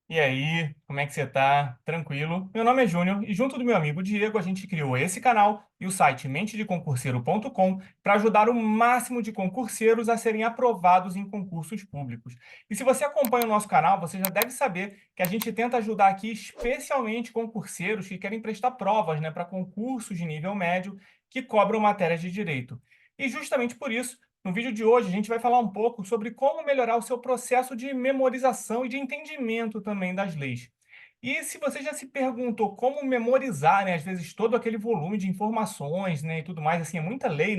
E aí, como é que você tá? Tranquilo? Meu nome é Júnior e junto do meu amigo Diego a gente criou esse canal e o site mentedeconcurseiro.com para ajudar o máximo de concurseiros a serem aprovados em concursos públicos. E se você acompanha o nosso canal, você já deve saber que a gente tenta ajudar aqui especialmente concurseiros que querem prestar provas, para concursos de nível médio que cobram matérias de direito. E justamente por isso no vídeo de hoje, a gente vai falar um pouco sobre como melhorar o seu processo de memorização e de entendimento também das leis. E se você já se perguntou como memorizar, às vezes todo aquele volume de informações, e tudo mais, assim, é muita lei,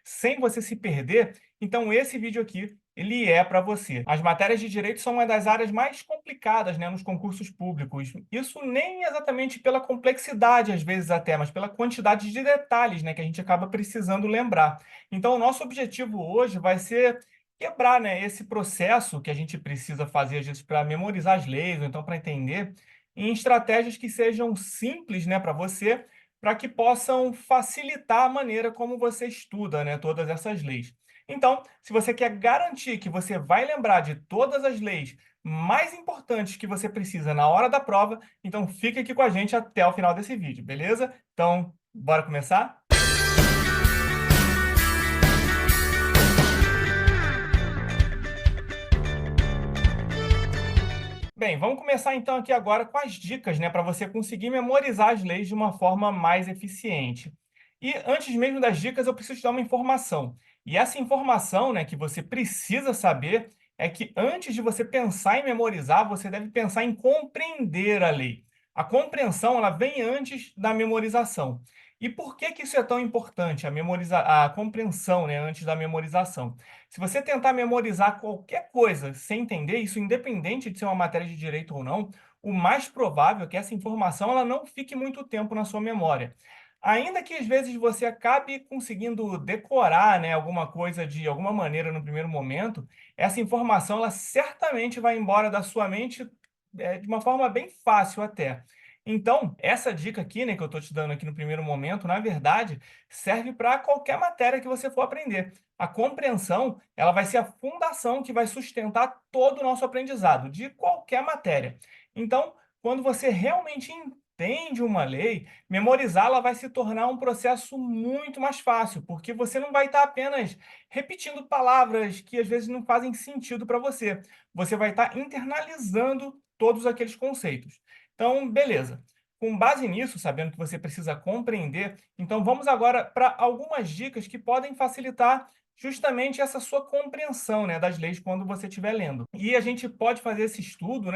sem você se perder, então esse vídeo aqui, ele é para você. As matérias de direito são uma das áreas mais complicadas, nos concursos públicos. Isso nem exatamente pela complexidade, às vezes até, mas pela quantidade de detalhes, que a gente acaba precisando lembrar. Então, o nosso objetivo hoje vai ser quebrar, esse processo que a gente precisa fazer, às vezes, para memorizar as leis, ou então para entender, em estratégias que sejam simples, para você, para que possam facilitar a maneira como você estuda, todas essas leis. Então, se você quer garantir que você vai lembrar de todas as leis mais importantes que você precisa na hora da prova, então fique aqui com a gente até o final desse vídeo, beleza? Então, bora começar? Bem, vamos começar então aqui agora com as dicas, para você conseguir memorizar as leis de uma forma mais eficiente. E antes mesmo das dicas, eu preciso te dar uma informação. E essa informação, que você precisa saber é que antes de você pensar em memorizar, você deve pensar em compreender a lei. A compreensão, ela vem antes da memorização. E por que que isso é tão importante, a compreensão, antes da memorização? Se você tentar memorizar qualquer coisa sem entender, isso independente de ser uma matéria de direito ou não, o mais provável é que essa informação ela não fique muito tempo na sua memória. Ainda que às vezes você acabe conseguindo decorar, alguma coisa de alguma maneira no primeiro momento, essa informação ela certamente vai embora da sua mente de uma forma bem fácil até. Então, essa dica aqui, que eu estou te dando aqui no primeiro momento, na verdade, serve para qualquer matéria que você for aprender. A compreensão, ela vai ser a fundação que vai sustentar todo o nosso aprendizado, de qualquer matéria. Então, quando você realmente entende uma lei, memorizá-la vai se tornar um processo muito mais fácil, porque você não vai estar apenas repetindo palavras que às vezes não fazem sentido para você. Você vai estar internalizando todos aqueles conceitos. Então, beleza. Com base nisso, sabendo que você precisa compreender, então vamos agora para algumas dicas que podem facilitar justamente essa sua compreensão, das leis quando você estiver lendo. E a gente pode fazer esse estudo,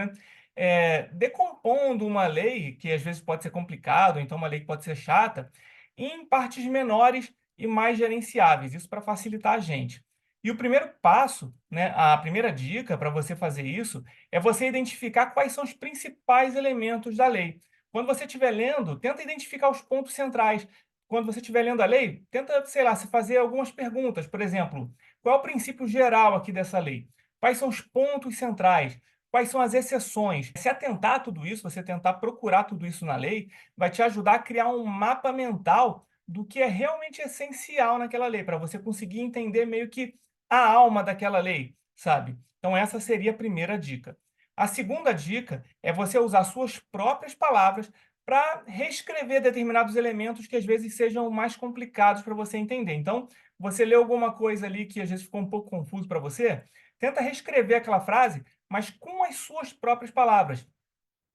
decompondo uma lei, que às vezes pode ser complicado, então uma lei que pode ser chata, em partes menores e mais gerenciáveis, isso para facilitar a gente. E o primeiro passo, a primeira dica para você fazer isso, é você identificar quais são os principais elementos da lei. Quando você estiver lendo, tenta identificar os pontos centrais. Quando você estiver lendo a lei, tenta, sei lá, se fazer algumas perguntas. Por exemplo, qual é o princípio geral aqui dessa lei? Quais são os pontos centrais? Quais são as exceções? Se atentar a tudo isso, você tentar procurar tudo isso na lei, vai te ajudar a criar um mapa mental do que é realmente essencial naquela lei, para você conseguir entender meio que a alma daquela lei, sabe? Então, essa seria a primeira dica. A segunda dica é você usar suas próprias palavras para reescrever determinados elementos que às vezes sejam mais complicados para você entender. Então, você leu alguma coisa ali que às vezes ficou um pouco confuso para você, tenta reescrever aquela frase, mas com as suas próprias palavras.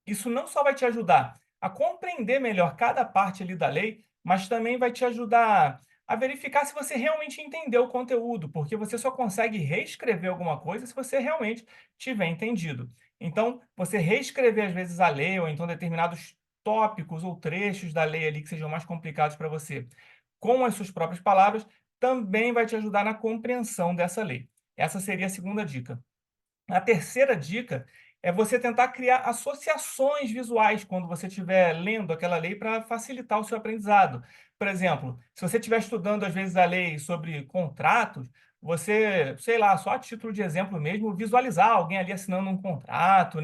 Isso não só vai te ajudar a compreender melhor cada parte ali da lei, mas também vai te ajudar a verificar se você realmente entendeu o conteúdo, porque você só consegue reescrever alguma coisa se você realmente tiver entendido. Então, você reescrever às vezes a lei ou então determinados tópicos ou trechos da lei ali que sejam mais complicados para você, com as suas próprias palavras, também vai te ajudar na compreensão dessa lei. Essa seria a segunda dica. A terceira dica é você tentar criar associações visuais quando você estiver lendo aquela lei para facilitar o seu aprendizado. Por exemplo, se você estiver estudando, às vezes, a lei sobre contratos, você, sei lá, só a título de exemplo mesmo, visualizar alguém ali assinando um contrato,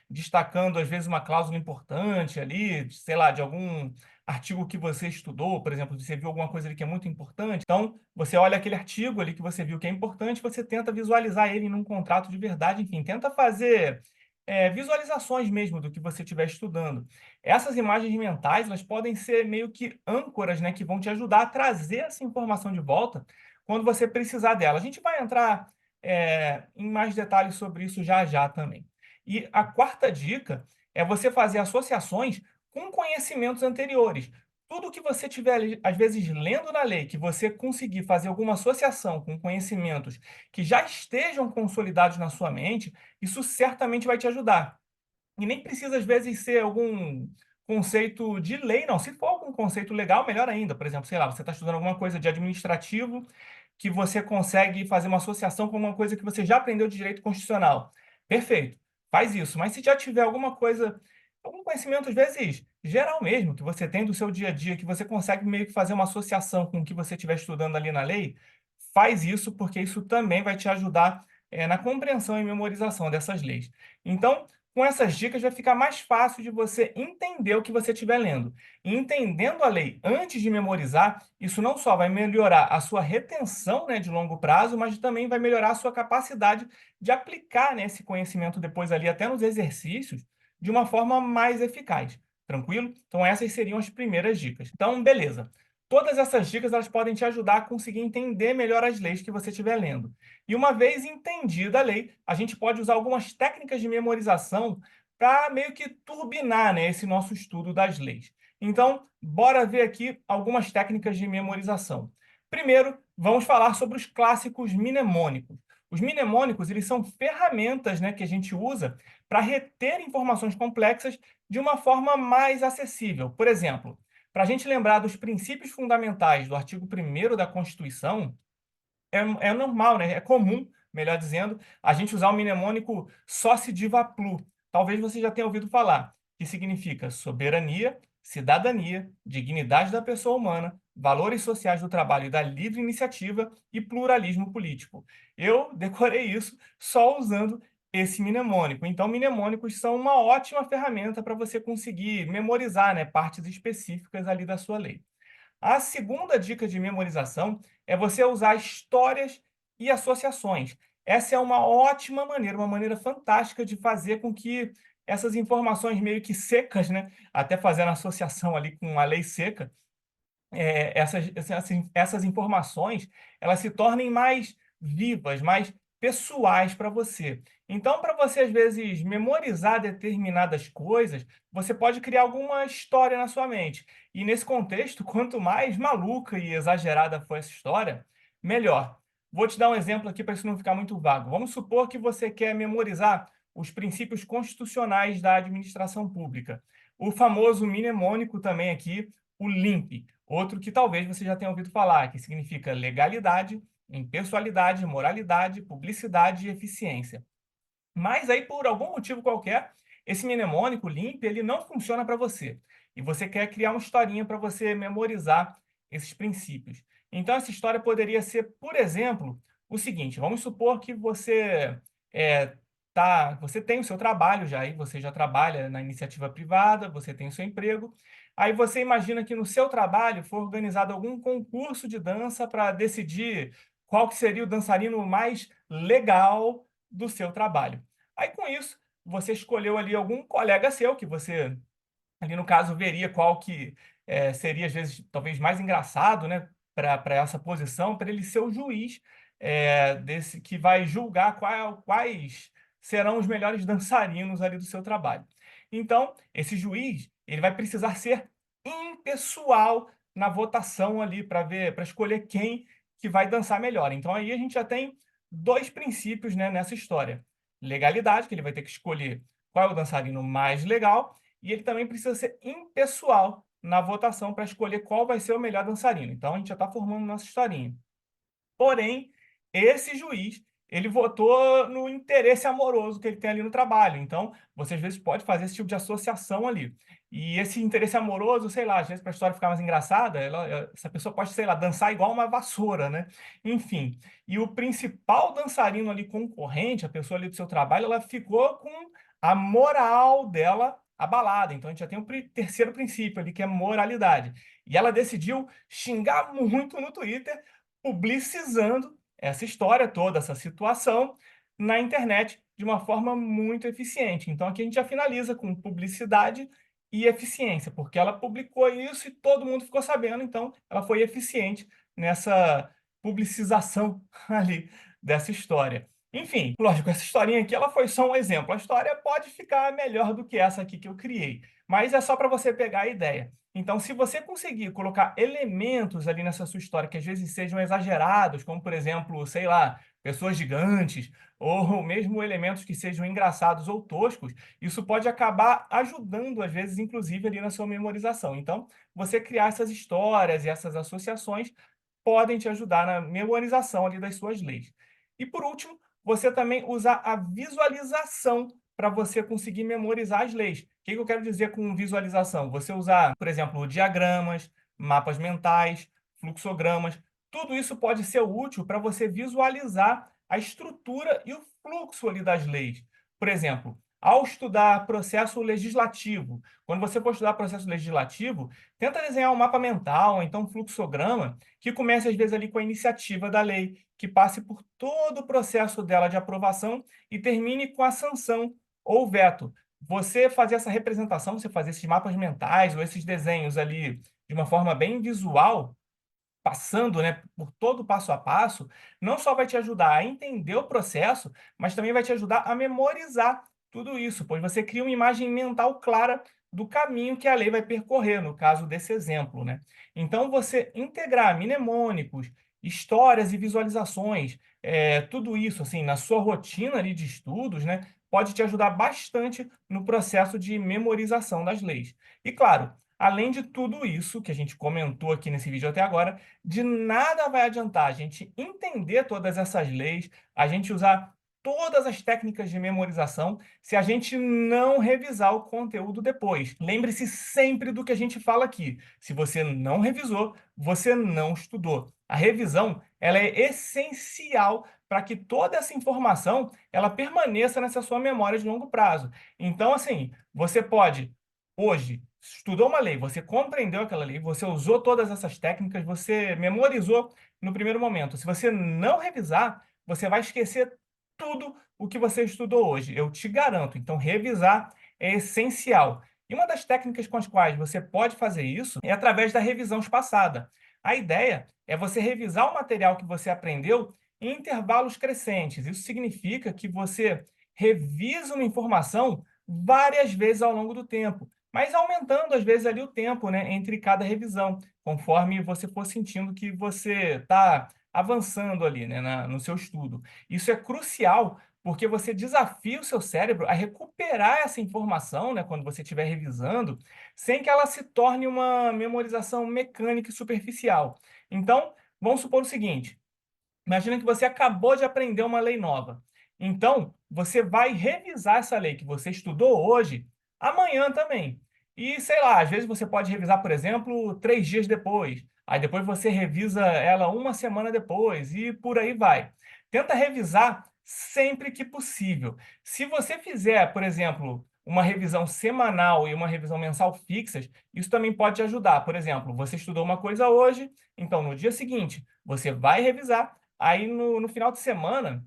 destacando, às vezes, uma cláusula importante ali, sei lá, de algum artigo que você estudou, por exemplo, você viu alguma coisa ali que é muito importante, então você olha aquele artigo ali que você viu que é importante, você tenta visualizar ele num contrato de verdade, enfim, tenta fazer visualizações mesmo do que você estiver estudando. Essas imagens mentais, elas podem ser meio que âncoras, né, que vão te ajudar a trazer essa informação de volta quando você precisar dela. A gente vai entrar, em mais detalhes sobre isso já já também. E a quarta dica é você fazer associações com conhecimentos anteriores. Tudo que você tiver ali, às vezes, lendo na lei, que você conseguir fazer alguma associação com conhecimentos que já estejam consolidados na sua mente, isso certamente vai te ajudar. E nem precisa, às vezes, ser algum conceito de lei, não. Se for algum conceito legal, melhor ainda. Por exemplo, sei lá, você está estudando alguma coisa de administrativo que você consegue fazer uma associação com uma coisa que você já aprendeu de direito constitucional. Perfeito, faz isso. Mas se já tiver alguma coisa, algum conhecimento, às vezes, geral mesmo, que você tem do seu dia a dia, que você consegue meio que fazer uma associação com o que você estiver estudando ali na lei, faz isso, porque isso também vai te ajudar, na compreensão e memorização dessas leis. Então, com essas dicas, vai ficar mais fácil de você entender o que você estiver lendo. E entendendo a lei antes de memorizar, isso não só vai melhorar a sua retenção, né, de longo prazo, mas também vai melhorar a sua capacidade de aplicar, né, esse conhecimento depois ali, até nos exercícios, de uma forma mais eficaz. Tranquilo? Então, essas seriam as primeiras dicas. Então, beleza. Todas essas dicas elas podem te ajudar a conseguir entender melhor as leis que você estiver lendo. E uma vez entendida a lei, a gente pode usar algumas técnicas de memorização para meio que turbinar, né, esse nosso estudo das leis. Então, bora ver aqui algumas técnicas de memorização. Primeiro, vamos falar sobre os clássicos mnemônicos. Os mnemônicos, eles são ferramentas, né, que a gente usa para reter informações complexas de uma forma mais acessível. Por exemplo, para a gente lembrar dos princípios fundamentais do artigo 1º da Constituição, é normal, né? É comum, melhor dizendo, a gente usar o mnemônico Soci Diva Plu. Talvez você já tenha ouvido falar, que significa soberania, cidadania, dignidade da pessoa humana, valores sociais do trabalho e da livre iniciativa e pluralismo político. Eu decorei isso só usando esse mnemônico. Então, mnemônicos são uma ótima ferramenta para você conseguir memorizar, né, partes específicas ali da sua lei. A segunda dica de memorização é você usar histórias e associações. Essa é uma ótima maneira, uma maneira fantástica de fazer com que essas informações meio que secas, né, até fazendo associação ali com a lei seca, essas informações elas se tornem mais vivas, mais pessoais para você. Então, para você, às vezes, memorizar determinadas coisas, você pode criar alguma história na sua mente. E nesse contexto, quanto mais maluca e exagerada for essa história, melhor. Vou te dar um exemplo aqui para isso não ficar muito vago. Vamos supor que você quer memorizar os princípios constitucionais da administração pública. O famoso mnemônico também aqui, o LIMP. Outro que talvez você já tenha ouvido falar, que significa legalidade, impessoalidade, moralidade, publicidade e eficiência. Mas aí, por algum motivo qualquer, esse mnemônico limpo, ele não funciona para você. E você quer criar uma historinha para você memorizar esses princípios. Então, essa história poderia ser, por exemplo, o seguinte: vamos supor que você tem o seu trabalho já, aí você já trabalha na iniciativa privada, você tem o seu emprego. Aí você imagina que no seu trabalho foi organizado algum concurso de dança para decidir qual que seria o dançarino mais legal do seu trabalho. Aí, com isso, você escolheu ali algum colega seu, que você, ali no caso, veria qual que seria, às vezes, talvez mais engraçado, né, para essa posição, para ele ser o juiz desse que vai julgar quais serão os melhores dançarinos ali do seu trabalho. Então, esse juiz, ele vai precisar ser impessoal na votação ali para ver, para escolher quem que vai dançar melhor. Então, aí a gente já tem dois princípios, né, nessa história: legalidade, que ele vai ter que escolher qual é o dançarino mais legal, e ele também precisa ser impessoal na votação para escolher qual vai ser o melhor dançarino. Então, a gente já está formando nossa historinha. Porém, esse juiz, ele votou no interesse amoroso que ele tem ali no trabalho. Então, você às vezes pode fazer esse tipo de associação ali. E esse interesse amoroso, sei lá, às vezes para a história ficar mais engraçada, essa pessoa pode, sei lá, dançar igual uma vassoura, né? Enfim. E o principal dançarino ali concorrente, a pessoa ali do seu trabalho, ela ficou com a moral dela abalada. Então, a gente já tem o terceiro princípio ali, que é moralidade. E ela decidiu xingar muito no Twitter, publicizando essa história toda, essa situação, na internet de uma forma muito eficiente. Então, aqui a gente já finaliza com publicidade e eficiência, porque ela publicou isso e todo mundo ficou sabendo, então ela foi eficiente nessa publicização ali dessa história. Enfim, lógico, essa historinha aqui ela foi só um exemplo. A história pode ficar melhor do que essa aqui que eu criei, mas é só para você pegar a ideia. Então, se você conseguir colocar elementos ali nessa sua história que às vezes sejam exagerados, como por exemplo, sei lá, pessoas gigantes, ou mesmo elementos que sejam engraçados ou toscos, isso pode acabar ajudando, às vezes, inclusive, ali na sua memorização. Então, você criar essas histórias e essas associações podem te ajudar na memorização ali das suas leis. E por último, você também usar a visualização para você conseguir memorizar as leis. O que eu quero dizer com visualização? Você usar, por exemplo, diagramas, mapas mentais, fluxogramas, tudo isso pode ser útil para você visualizar a estrutura e o fluxo ali das leis. Por exemplo, ao estudar processo legislativo, quando você for estudar processo legislativo, tenta desenhar um mapa mental, ou então um fluxograma, que comece às vezes ali com a iniciativa da lei, que passe por todo o processo dela de aprovação e termine com a sanção ou veto. Você fazer essa representação, você fazer esses mapas mentais ou esses desenhos ali de uma forma bem visual, passando, né, por todo o passo a passo, não só vai te ajudar a entender o processo, mas também vai te ajudar a memorizar tudo isso, pois você cria uma imagem mental clara do caminho que a lei vai percorrer, no caso desse exemplo, né? Então, você integrar mnemônicos, histórias e visualizações, tudo isso, assim, na sua rotina ali de estudos, né, pode te ajudar bastante no processo de memorização das leis. E, claro, além de tudo isso que a gente comentou aqui nesse vídeo até agora, de nada vai adiantar a gente entender todas essas leis, a gente usar todas as técnicas de memorização, se a gente não revisar o conteúdo depois. Lembre-se sempre do que a gente fala aqui. Se você não revisou, você não estudou. A revisão, ela é essencial para que toda essa informação ela permaneça nessa sua memória de longo prazo. Então, assim, você pode hoje estudou uma lei, você compreendeu aquela lei, você usou todas essas técnicas, você memorizou no primeiro momento. Se você não revisar, você vai esquecer tudo o que você estudou hoje. Eu te garanto. Então, revisar é essencial. E uma das técnicas com as quais você pode fazer isso é através da revisão espaçada. A ideia é você revisar o material que você aprendeu em intervalos crescentes. Isso significa que você revisa uma informação várias vezes ao longo do tempo, mas aumentando às vezes ali o tempo, né, entre cada revisão, conforme você for sentindo que você está avançando ali, né, no seu estudo. Isso é crucial porque você desafia o seu cérebro a recuperar essa informação, né, quando você estiver revisando, sem que ela se torne uma memorização mecânica e superficial. Então, vamos supor o seguinte: imagina que você acabou de aprender uma lei nova. Então, você vai revisar essa lei que você estudou hoje, amanhã também. E, sei lá, às vezes você pode revisar, por exemplo, 3 dias depois. Aí depois você revisa ela uma semana depois e por aí vai. Tenta revisar sempre que possível. Se você fizer, por exemplo, uma revisão semanal e uma revisão mensal fixas, isso também pode te ajudar. Por exemplo, você estudou uma coisa hoje, então no dia seguinte você vai revisar. Aí no final de semana,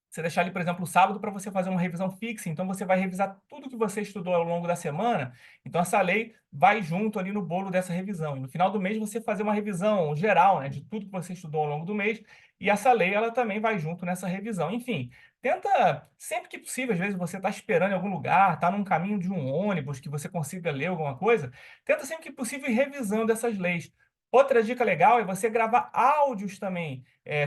você deixar ali, por exemplo, o sábado para você fazer uma revisão fixa, então você vai revisar tudo que você estudou ao longo da semana, então essa lei vai junto ali no bolo dessa revisão. E no final do mês você fazer uma revisão geral, né, de tudo que você estudou ao longo do mês, e essa lei ela também vai junto nessa revisão. Enfim, tenta sempre que possível, às vezes você está esperando em algum lugar, está num caminho de um ônibus que você consiga ler alguma coisa, tenta sempre que possível ir revisando essas leis. Outra dica legal é você gravar áudios também,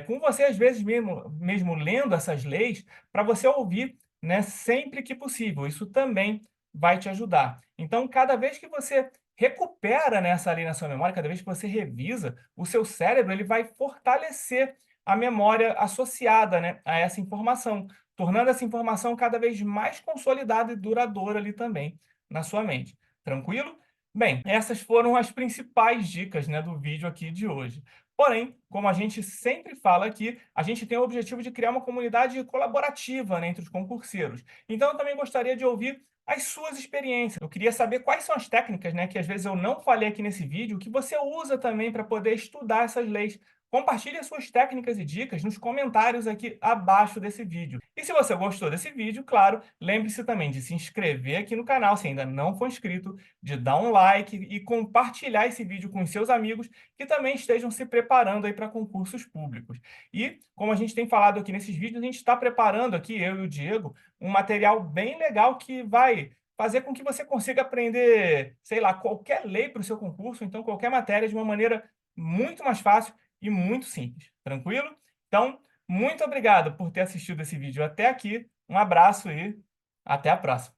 com você, às vezes, mesmo lendo essas leis, para você ouvir, né, sempre que possível. Isso também vai te ajudar. Então, cada vez que você recupera, né, essa lei na sua memória, cada vez que você revisa, o seu cérebro ele vai fortalecer a memória associada, né, a essa informação, tornando essa informação cada vez mais consolidada e duradoura ali também na sua mente. Tranquilo? Bem, essas foram as principais dicas, né, do vídeo aqui de hoje. Porém, como a gente sempre fala aqui, a gente tem o objetivo de criar uma comunidade colaborativa, né, entre os concurseiros. Então, eu também gostaria de ouvir as suas experiências. Eu queria saber quais são as técnicas, né, que às vezes eu não falei aqui nesse vídeo, que você usa também para poder estudar essas leis. Compartilhe as suas técnicas e dicas nos comentários aqui abaixo desse vídeo. E se você gostou desse vídeo, claro, lembre-se também de se inscrever aqui no canal se ainda não for inscrito, de dar um like e compartilhar esse vídeo com os seus amigos que também estejam se preparando aí para concursos públicos. E, como a gente tem falado aqui nesses vídeos, a gente está preparando aqui, eu e o Diego, um material bem legal que vai fazer com que você consiga aprender, sei lá, qualquer lei para o seu concurso, então qualquer matéria de uma maneira muito mais fácil e muito simples. Tranquilo? Então, muito obrigado por ter assistido esse vídeo até aqui. Um abraço e até a próxima.